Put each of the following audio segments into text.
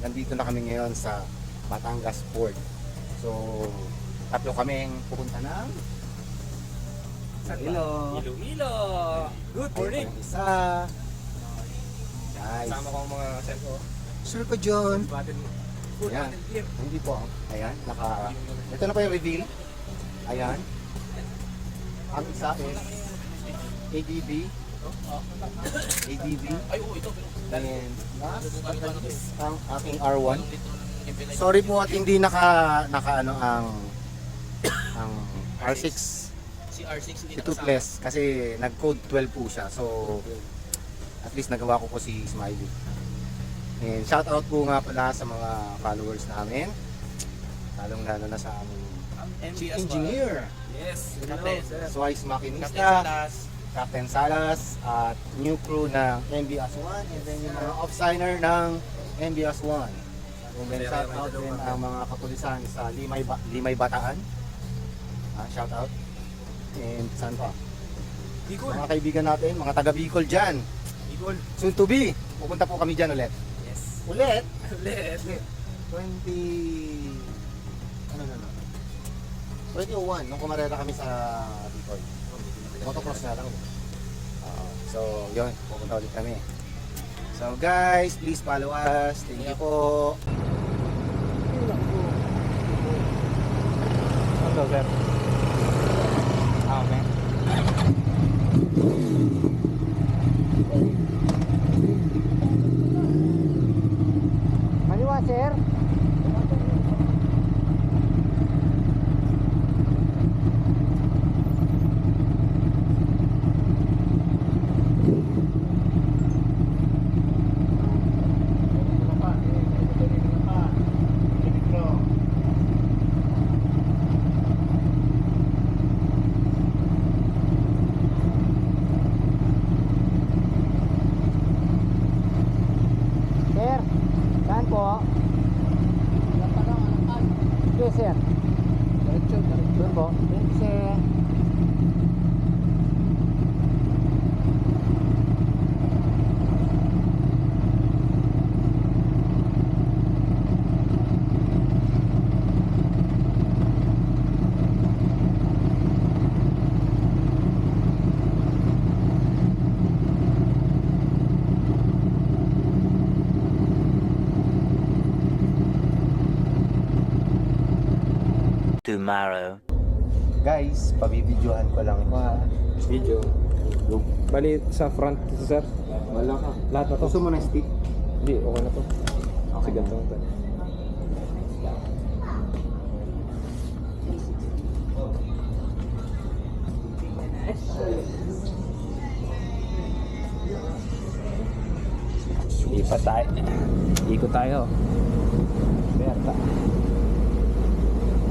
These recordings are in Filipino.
nandito na kami ngayon sa Batangas Port. So, tatlo kaming pupunta ng Iloilo. Iloilo! Good morning! Ayun, isa. Guys. Kasama ko ang mga sir ko. Sure ko, John. Full Ayan. battle gear. Hindi po. Ayan. Ito na pa yung reveal. Ayan. Ang isa is ADV. ADV. Ay, oo, ito. And last, ang aking R1. Sorry po at hindi naka ano ang R6 Si R6 hindi si Toothless kasi nag-code 12 po siya. So at least nagawa ko po si Smiley. And shout out po nga pala sa mga followers namin. Lalong-lalo na sa aming chief engineer. Yes. Swice Captain Makinista, Salas. Captain Salas at new crew ng MBS1 and then yung mga off-signer ng MBS1. And then shout out din ang mga kapulisan sa Limay Bataan. Shout out. And saan pa? Bicol. Mga kaibigan natin, mga taga Bicol dyan. Bicol. Soon to be. Pupunta po kami dyan ulit. Yes. Ulit? Ulit. 2001, nung kumarera kami sa Bicol. Motocross na lang. So, yun. Pupunta ulit kami. So, guys, please follow us. Thank you po. Ito, sir. Okay. Maniwa, sir. Sir, saan po? Yes, sir. Doon po. Thank you, sir. Tomorrow. Guys, pabibidyohan ko lang ito ha. Video. Bali sa front, sir. Wala ka. Lahat na to. Gusto mo ng stick? Hindi, okay na to. Okay. Sige, ito. Lipat tayo. Ikot tayo. Berta.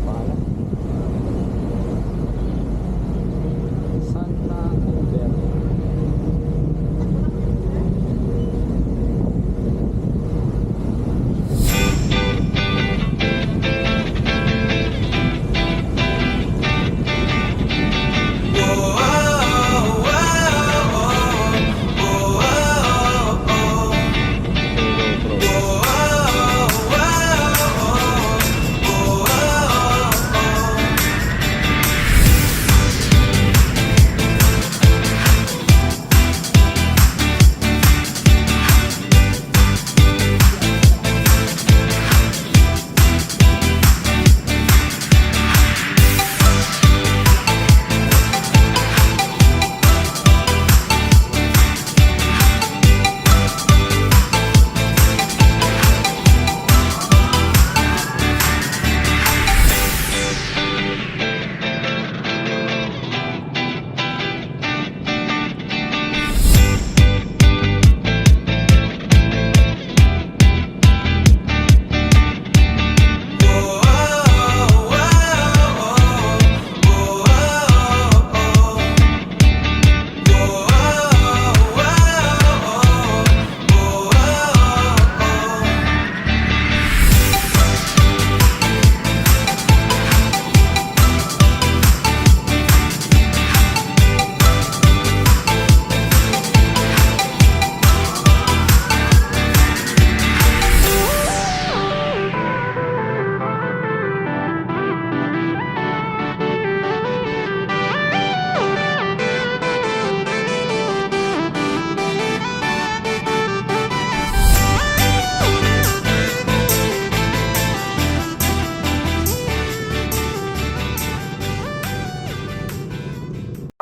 Pangalan. Santa Berta.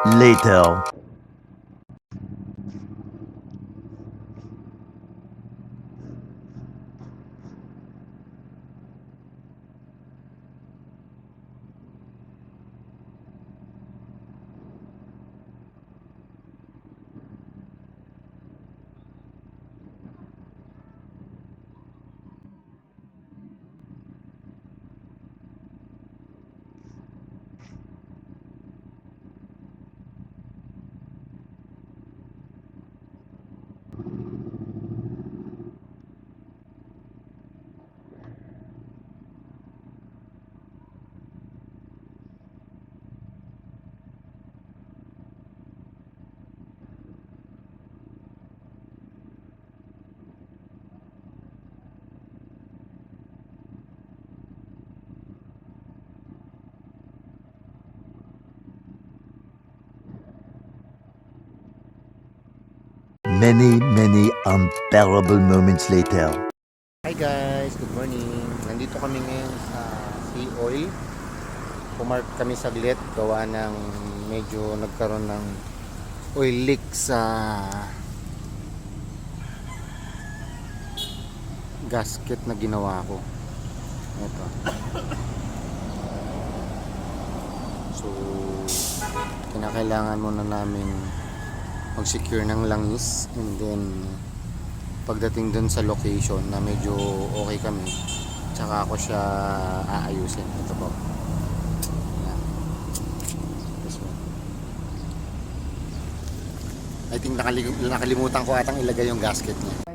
later. Many unbearable moments later. Hi guys, good morning. Nandito kami ngayon sa Sea Oil. Pumark kami saglit gawa ng medyo nagkaroon ng oil leak sa gasket na ginawa ko. Ito. So, kinakailangan muna namin mag-secure ng langis, and then pagdating dun sa location na medyo okay kami, tsaka ako siya aayusin. Ito po. Ayan. This one. I think nakalimutan ko atang ilagay yung gasket niya.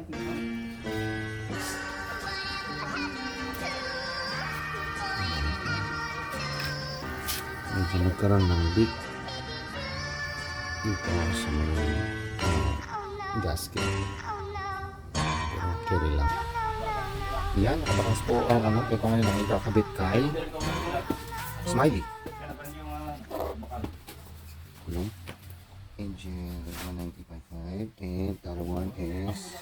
Medyo nagkaroon ng leak dito sa mga gasket. Pero carry lang. Yan, nakabakas po ang ano, kaya kung ano lang ikakabit kay Smiley. Kulong. Engine 195.5 and the other one is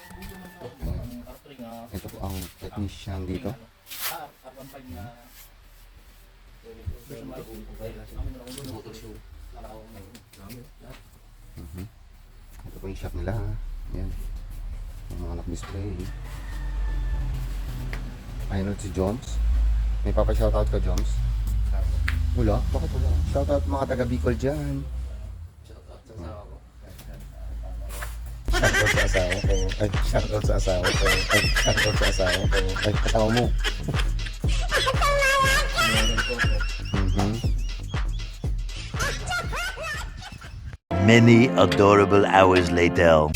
ito po ang technician dito. Ito po yung shop nila. Yan. Yung mga naka-display. Ayun si Jones. May papa-shoutout ka, Jones? Wala? Bakit wala? Shoutout mga taga Bicol dyan. Shoutout sa asawa ko. Ay, shoutout sa asawa ko. Ay, shoutout sa asawa ko. Ay, katawa mo. Many adorable hours later.